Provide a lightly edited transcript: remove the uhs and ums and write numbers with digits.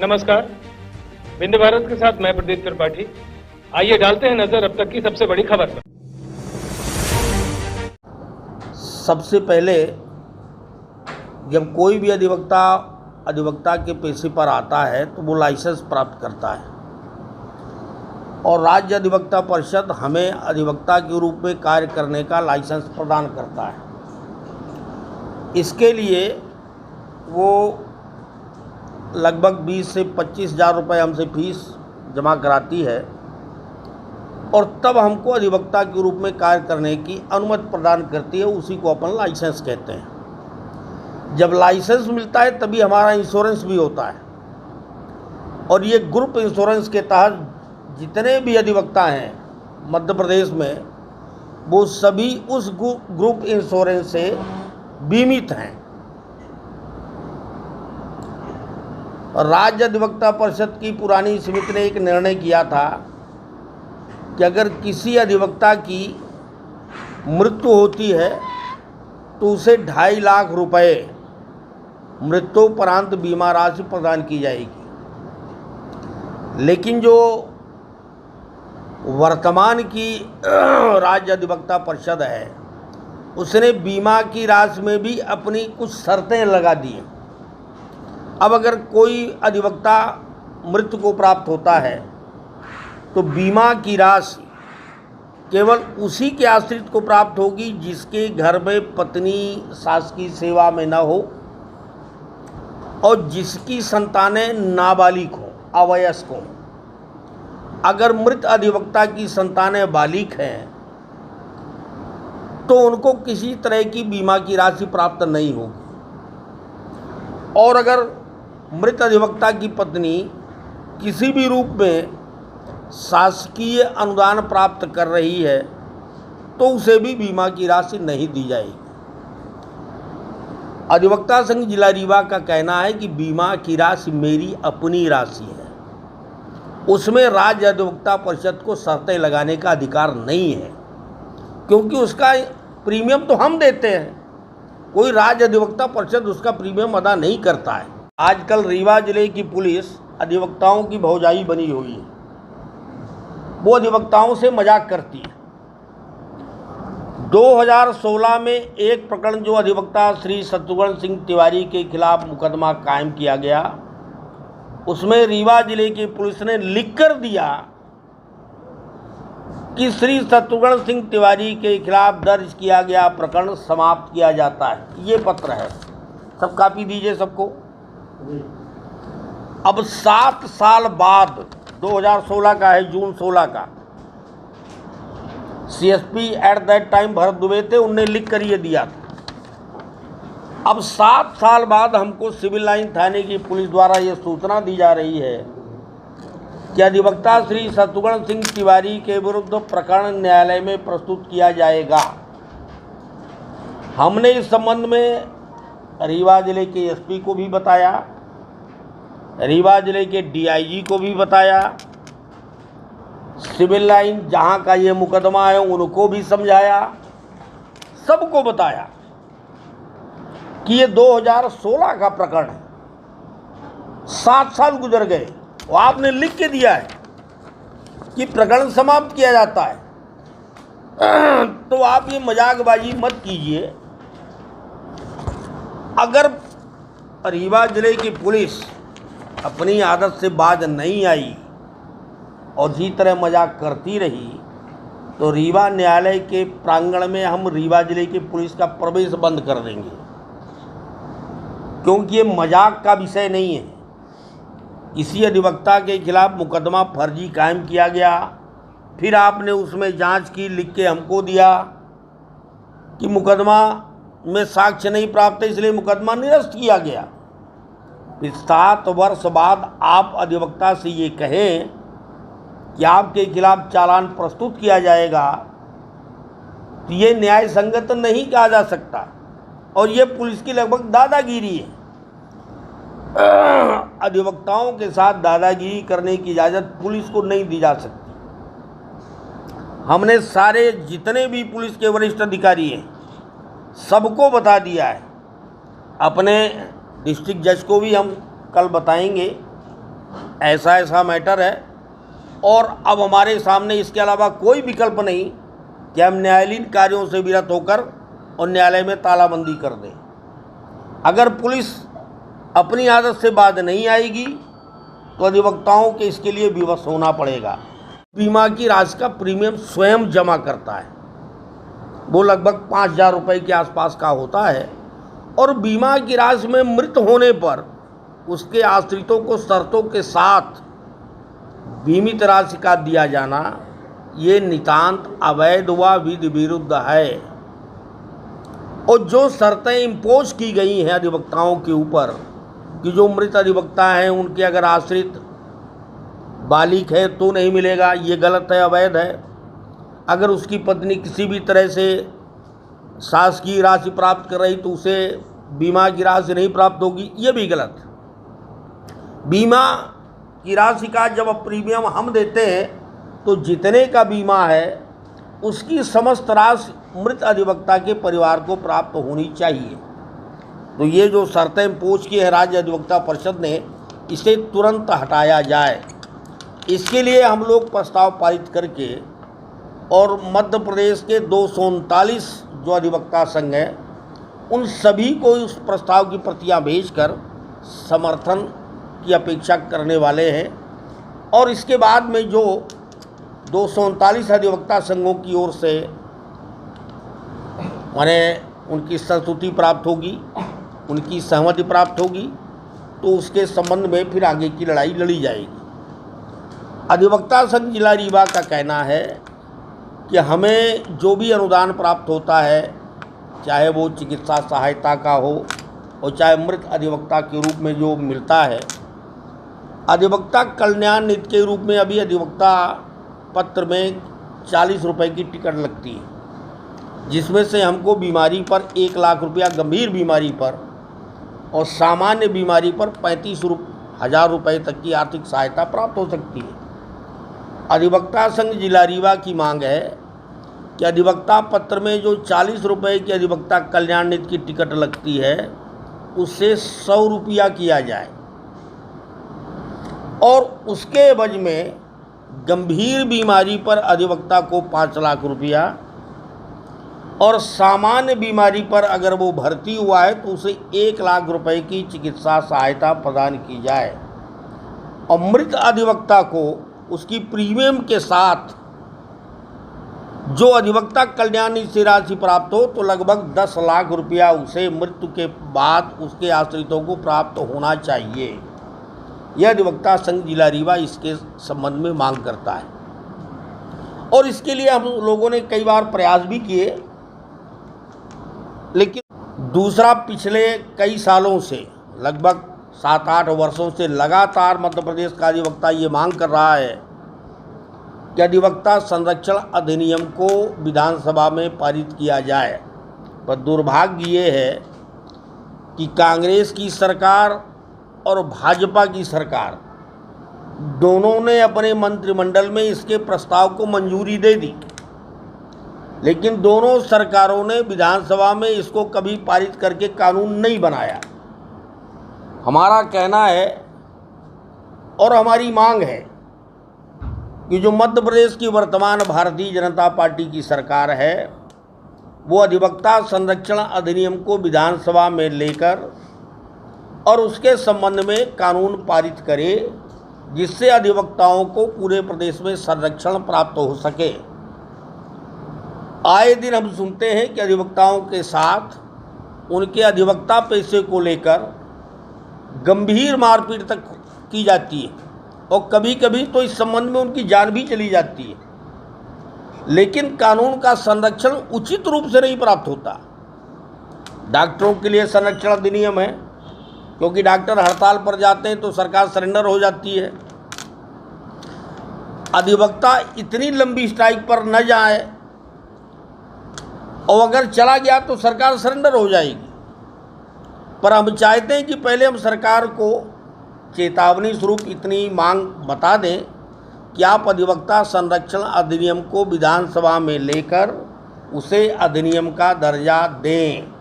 नमस्कार, विंध्य भारत के साथ मैं प्रदीप त्रिपाठी। आइए डालते हैं नजर अब तक की सबसे बड़ी खबर पर। सबसे पहले जब कोई भी अधिवक्ता के पेशे पर आता है तो वो लाइसेंस प्राप्त करता है और राज्य अधिवक्ता परिषद हमें अधिवक्ता के रूप में कार्य करने का लाइसेंस प्रदान करता है। इसके लिए वो लगभग 20 से 25 हज़ार रुपये हमसे फीस जमा कराती है और तब हमको अधिवक्ता के रूप में कार्य करने की अनुमति प्रदान करती है। उसी को अपन लाइसेंस कहते हैं। जब लाइसेंस मिलता है तभी हमारा इंश्योरेंस भी होता है और ये ग्रुप इंश्योरेंस के तहत जितने भी अधिवक्ता हैं मध्य प्रदेश में वो सभी उस ग्रुप इंश्योरेंस से बीमित हैं। राज्य अधिवक्ता परिषद की पुरानी समिति ने एक निर्णय किया था कि अगर किसी अधिवक्ता की मृत्यु होती है तो उसे 2.5 लाख रुपए मृत्युपरांत बीमा राशि प्रदान की जाएगी। लेकिन जो वर्तमान की राज्य अधिवक्ता परिषद है उसने बीमा की राशि में भी अपनी कुछ शर्तें लगा दी हैं। अब अगर कोई अधिवक्ता मृत्यु को प्राप्त होता है तो बीमा की राशि केवल उसी के आश्रित को प्राप्त होगी जिसके घर में पत्नी शासकीय सेवा में न हो और जिसकी संतानें नाबालिग हों, अवयस्क हों। अगर मृत अधिवक्ता की संतानें बालिग हैं तो उनको किसी तरह की बीमा की राशि प्राप्त नहीं होगी और अगर मृत अधिवक्ता की पत्नी किसी भी रूप में शासकीय अनुदान प्राप्त कर रही है तो उसे भी बीमा की राशि नहीं दी जाएगी। अधिवक्ता संघ जिला रीवा का कहना है कि बीमा की राशि मेरी अपनी राशि है, उसमें राज्य अधिवक्ता परिषद को शर्तें लगाने का अधिकार नहीं है क्योंकि उसका प्रीमियम तो हम देते हैं, कोई राज्य अधिवक्ता परिषद उसका प्रीमियम अदा नहीं करता है। आजकल रीवा जिले की पुलिस अधिवक्ताओं की भौजाई बनी हुई है। वो अधिवक्ताओं से मजाक करती है। 2016 में एक प्रकरण जो अधिवक्ता श्री शत्रुघ्न सिंह तिवारी के खिलाफ मुकदमा कायम किया गया उसमें रीवा जिले की पुलिस ने लिख कर दिया कि श्री शत्रुघ्न सिंह तिवारी के खिलाफ दर्ज किया गया प्रकरण समाप्त किया जाता है। ये पत्र है, सब कॉपी दीजिए सबको। अब 7 साल बाद 2016 का है, जून 16 का, CSP at that time Bharat Dubey थे, उनने लिख कर ये दिया था। अब 7 साल बाद हमको सिविल लाइन थाने की पुलिस द्वारा ये सूचना दी जा रही है कि अधिवक्ता श्री शत्रुघ्न सिंह तिवारी के विरुद्ध प्रकरण न्यायालय में प्रस्तुत किया जाएगा। हमने इस संबंध में रीवा जिले के SP को भी बताया, रीवा जिले के DIG को भी बताया, सिविल लाइन जहां का ये मुकदमा है उनको भी समझाया, सबको बताया कि ये 2016 का प्रकरण है। 7 साल गुजर गए और आपने लिख के दिया है कि प्रकरण समाप्त किया जाता है। तो आप ये मजाकबाजी मत कीजिए। अगर रीवा जिले की पुलिस अपनी आदत से बाज नहीं आई और इसी तरह मजाक करती रही तो रीवा न्यायालय के प्रांगण में हम रीवा जिले की पुलिस का प्रवेश बंद कर देंगे, क्योंकि ये मजाक का विषय नहीं है। किसी अधिवक्ता के खिलाफ मुकदमा फर्जी कायम किया गया, फिर आपने उसमें जांच की, लिख के हमको दिया कि मुकदमा में साक्ष्य नहीं प्राप्त है इसलिए मुकदमा निरस्त किया गया। फिर 7 वर्ष बाद आप अधिवक्ता से ये कहें कि आपके खिलाफ चालान प्रस्तुत किया जाएगा तो ये न्याय संगत नहीं कहा जा सकता और ये पुलिस की लगभग दादागिरी है। अधिवक्ताओं के साथ दादागिरी करने की इजाज़त पुलिस को नहीं दी जा सकती। हमने सारे जितने भी पुलिस के वरिष्ठ अधिकारी हैं सबको बता दिया है। अपने डिस्ट्रिक्ट जज को भी हम कल बताएंगे ऐसा ऐसा मैटर है और अब हमारे सामने इसके अलावा कोई विकल्प नहीं कि हम न्यायालयीन कार्यों से विरत होकर और न्यायालय में तालाबंदी कर दें। अगर पुलिस अपनी आदत से बाज नहीं आएगी तो अधिवक्ताओं के इसके लिए विवश होना पड़ेगा। बीमा की राशि का प्रीमियम स्वयं जमा करता है, वो लगभग 5,000 रुपये के आसपास का होता है और बीमा की राशि में मृत होने पर उसके आश्रितों को शर्तों के साथ बीमित राशि का दिया जाना ये नितांत अवैध व विधि विरुद्ध है। और जो शर्तें इम्पोज की गई हैं अधिवक्ताओं के ऊपर कि जो मृत अधिवक्ता हैं उनके अगर आश्रित बालिग है तो नहीं मिलेगा, ये गलत है, अवैध है। अगर उसकी पत्नी किसी भी तरह से शासकीय राशि प्राप्त कर रही तो उसे बीमा की राशि नहीं प्राप्त होगी, ये भी गलत है। बीमा की राशि का जब प्रीमियम हम देते हैं तो जितने का बीमा है उसकी समस्त राशि मृत अधिवक्ता के परिवार को प्राप्त होनी चाहिए। तो ये जो शर्तें इम्पोज की है राज्य अधिवक्ता परिषद ने, इसे तुरंत हटाया जाए। इसके लिए हम लोग प्रस्ताव पारित करके और मध्य प्रदेश के 239 जो अधिवक्ता संघ हैं उन सभी को उस प्रस्ताव की प्रतियां भेजकर समर्थन की अपेक्षा करने वाले हैं। और इसके बाद में जो 239 अधिवक्ता संघों की ओर से माने उनकी संस्तुति प्राप्त होगी, उनकी सहमति प्राप्त होगी तो उसके संबंध में फिर आगे की लड़ाई लड़ी जाएगी। अधिवक्ता संघ जिला रीवा का कहना है कि हमें जो भी अनुदान प्राप्त होता है, चाहे वो चिकित्सा सहायता का हो और चाहे मृत अधिवक्ता के रूप में जो मिलता है, अधिवक्ता कल्याण निधि के रूप में अभी अधिवक्ता पत्र में 40 रुपये की टिकट लगती है, जिसमें से हमको बीमारी पर 1 लाख रुपया, गंभीर बीमारी पर और सामान्य बीमारी पर 35,000 रुपये तक की आर्थिक सहायता प्राप्त हो सकती है। अधिवक्ता संघ जिला रीवा की मांग है कि अधिवक्ता पत्र में जो 40 रुपये की अधिवक्ता कल्याण निधि की टिकट लगती है उससे 100 रुपया किया जाए और उसके एवज में गंभीर बीमारी पर अधिवक्ता को 5 लाख रुपया और सामान्य बीमारी पर अगर वो भर्ती हुआ है तो उसे 1 लाख रुपए की चिकित्सा सहायता प्रदान की जाए और मृत अधिवक्ता को उसकी प्रीमियम के साथ जो अधिवक्ता कल्याण निधि से राशि प्राप्त हो तो लगभग 10 लाख रुपया उसे मृत्यु के बाद उसके आश्रितों को प्राप्त होना चाहिए। यह अधिवक्ता संघ जिला रीवा इसके संबंध में मांग करता है और इसके लिए हम लोगों ने कई बार प्रयास भी किए, लेकिन दूसरा पिछले कई सालों से लगभग 7-8 वर्षों से लगातार मध्य प्रदेश का अधिवक्ता ये मांग कर रहा है कि अधिवक्ता संरक्षण अधिनियम को विधानसभा में पारित किया जाए। पर दुर्भाग्य ये है कि कांग्रेस की सरकार और भाजपा की सरकार दोनों ने अपने मंत्रिमंडल में इसके प्रस्ताव को मंजूरी दे दी, लेकिन दोनों सरकारों ने विधानसभा में इसको कभी पारित करके कानून नहीं बनाया। हमारा कहना है और हमारी मांग है कि जो मध्य प्रदेश की वर्तमान भारतीय जनता पार्टी की सरकार है वो अधिवक्ता संरक्षण अधिनियम को विधानसभा में लेकर और उसके संबंध में कानून पारित करे, जिससे अधिवक्ताओं को पूरे प्रदेश में संरक्षण प्राप्त हो सके। आए दिन हम सुनते हैं कि अधिवक्ताओं के साथ उनके अधिवक्ता पेशे को लेकर गंभीर मारपीट तक की जाती है और कभी कभी तो इस संबंध में उनकी जान भी चली जाती है, लेकिन कानून का संरक्षण उचित रूप से नहीं प्राप्त होता। डॉक्टरों के लिए संरक्षण अधिनियम है, क्योंकि डॉक्टर हड़ताल पर जाते हैं तो सरकार सरेंडर हो जाती है। अधिवक्ता इतनी लंबी स्ट्राइक पर न जाए और अगर चला गया तो सरकार सरेंडर हो जाएगी। पर हम चाहते हैं कि पहले हम सरकार को चेतावनी स्वरूप इतनी मांग बता दें कि आप अधिवक्ता संरक्षण अधिनियम को विधानसभा में लेकर उसे अधिनियम का दर्जा दें।